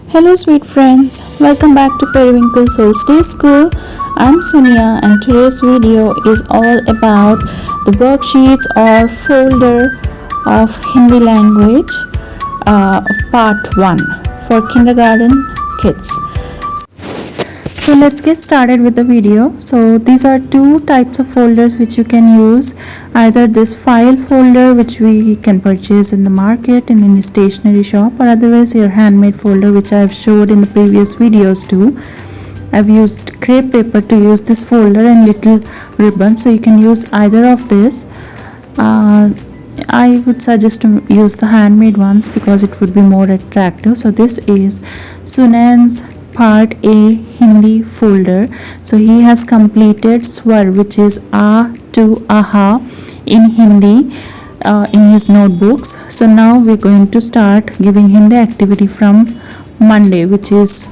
Hello sweet friends, welcome back to Periwinklesoulsdayschool. I'm Sonia and today's video is all about the worksheets or folder of Hindi language of part 1 for kindergarten kids. So let's get started with the video. So these are two types of folders which you can use. Either this file folder which we can purchase in the market in any stationery shop, or otherwise your handmade folder which I have showed in the previous videos too. I've used crepe paper to use this folder and little ribbon, so you can use either of this. I would suggest to use the handmade ones because it would be more attractive. So this is Sunan's Part A Hindi folder. So he has completed Swar, which is A to Aha in Hindi in his notebooks. So now we're going to start giving him the activity from Monday, which is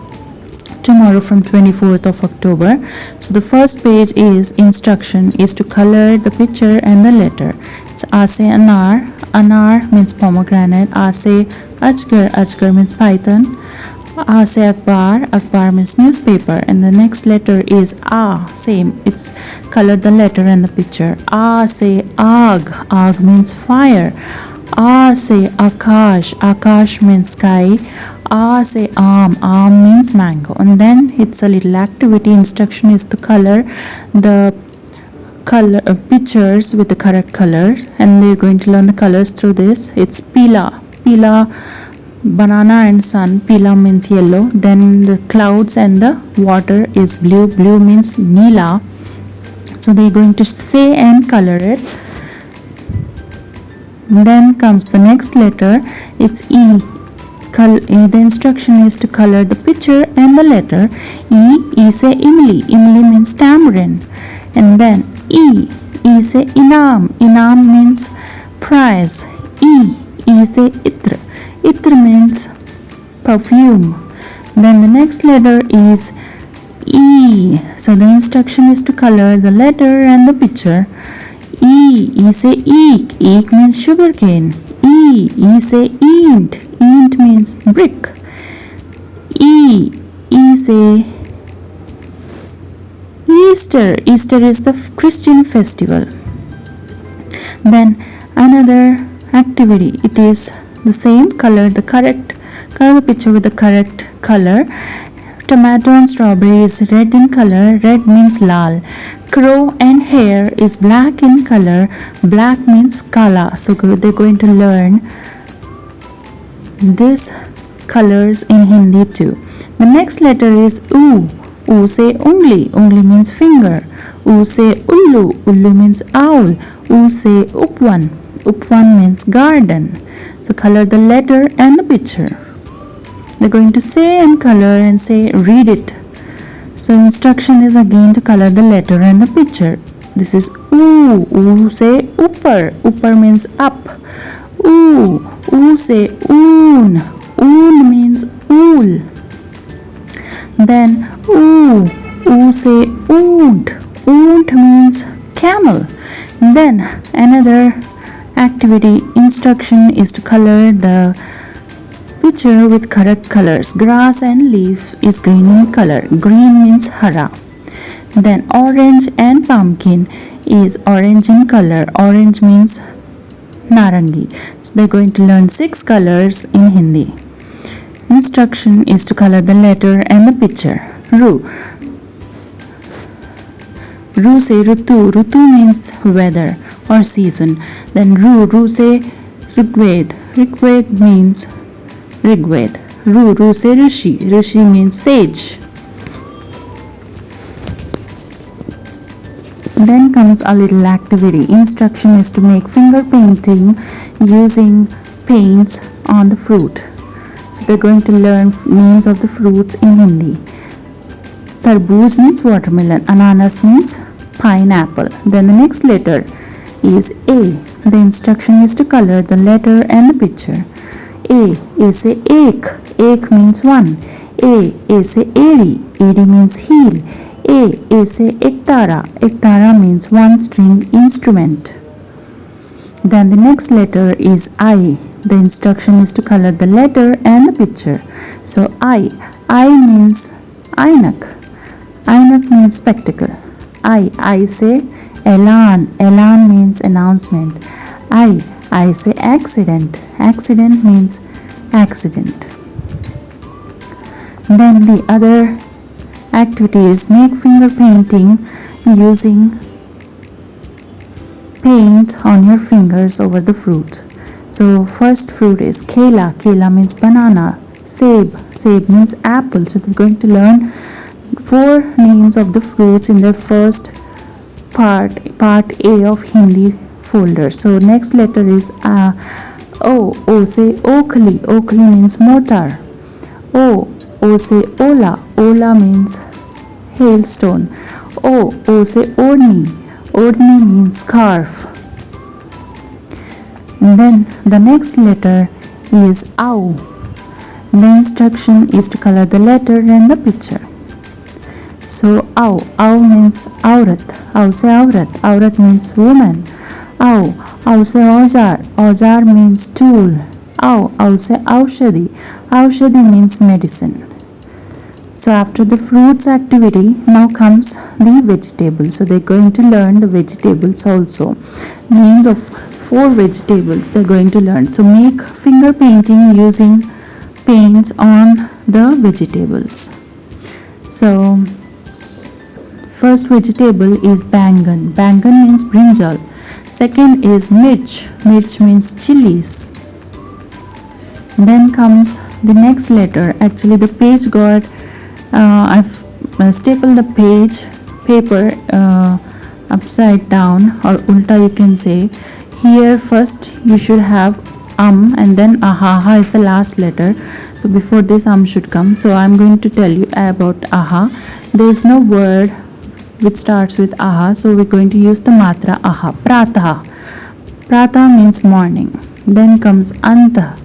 tomorrow, from 24th of October. So the first page is instruction is to color the picture and the letter. It's A se anar. Anar means pomegranate. A se ajgar. Ajgar means python. A se akbar. Akbar means newspaper. And the next letter is A. Same. It's colored the letter and the picture. A se aag. Aag means fire. A se akash. Akash means sky. A se aam. Aam means mango. And then it's a little activity. Instruction is to color the pictures with the correct color, and they're going to learn the colors through this. It's pila. Pila, banana and sun. Pila means yellow. Then the clouds and the water is blue. Blue means neela. So they're going to say and color it. Then comes the next letter. It's E. The instruction is to color the picture and the letter. E se imli. Imli means tamarind. And then E se inam. Inam means prize. E se itr. Itr means perfume. Then the next letter is E. So the instruction is to color the letter and the picture. E se eek. Eek means sugarcane. E se eent. Eent means brick. E se Easter. Easter is the Christian festival. Then another activity. It is the same. Color the picture with the correct color. Tomato and strawberry is red in color. Red means lal. Crow and hare is black in color. Black means kala. So they're going to learn these colors in Hindi too. The next letter is U. U se ungli. Ungli means finger. U se ullu. Ullu means owl. U se upwan. Upwan means garden. So color the letter and the picture. They're going to say and color and say read it. So instruction is again to color the letter and the picture. This is U. U se upar. Upar means up. U se oon. Oon means wool. Then U se oont. Oont means camel. Then another activity instruction is to color the picture with correct colors. Grass and leaf is green in color. Green means hara. Then orange and pumpkin is orange in color. Orange means narangi. So they're going to learn 6 colors in Hindi. Instruction is to color the letter and the picture. Ru. Ru se rutu. Rutu means weather or season. Then Ru se Rigved. Rigved means Rigved. Ru se Rishi. Rishi means sage. Then comes a little activity. Instruction is to make finger painting using paints on the fruit. So they're going to learn names of the fruits in Hindi. Tarbooj means watermelon. Ananas means pineapple. Then the next letter is A. The instruction is to color the letter and the picture. A se ek. Ek means one. A se edi. Edi means heel. A se ektara. Ektara means one string instrument. Then the next letter is I. The instruction is to color the letter and the picture. So I means ainak. Ainak means spectacle. I say elan. Elan means announcement. I say accident. Accident means accident. Then the other activity is make finger painting using paint on your fingers over the fruit. So first fruit is kela. Kela means banana. Seb means apple. So they're going to learn 4 names of the fruits in their first part A of Hindi folder. So next letter is O say oakley. Oakley means mortar. O say ola. Ola means hailstone. O say odni. Odni means scarf. And then the next letter is Au. The instruction is to color the letter and the picture. So Au means aurat. Au say aurat. Aurat means woman. Au say auzar. Auzar means tool. Au say aushadi. Aushadi means medicine. So after the fruits activity, now comes the vegetables. So they're going to learn the vegetables also. Names of 4 vegetables they're going to learn. So make finger painting using paints on the vegetables. So first vegetable is bangan. Bangan means brinjal. Second is mirch. Mirch means chilies. Then comes the next letter. Actually the page got I've stapled the paper upside down, or ulta you can say. Here first you should have and then aha is the last letter. So before this should come. So I'm going to tell you about aha. There is no word which starts with aha, so we're going to use the matra aha. Pratah means morning. Then comes anta.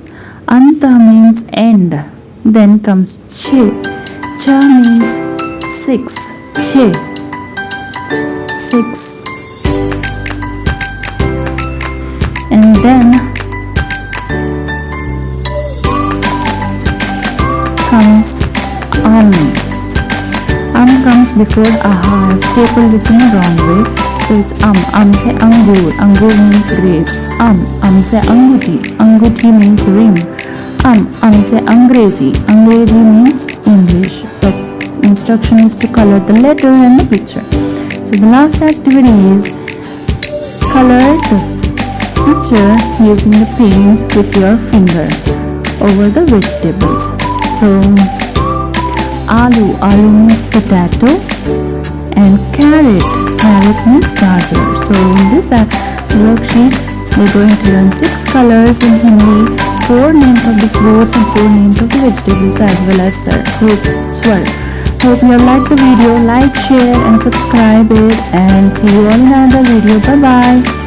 Anta means end. Then comes che. Cha means 6. Che. 6. And then comes comes before aha. I've stapled it in the wrong way. So it's say angur. Angur means grapes. Say anguti. Anguti means ring. Say Angreji. Angreji means English. So instruction is to color the letter and the picture. So the last activity is color the picture using the paints with your finger over the vegetables. So Aloo means potato, and carrot means gajar. So in this worksheet we're going to learn 6 colors in Hindi, 4 names of the fruits and 4 names of the vegetables, as well as Swar. Hope you have liked the video. Like, share and subscribe it, and see you all in another video. Bye bye.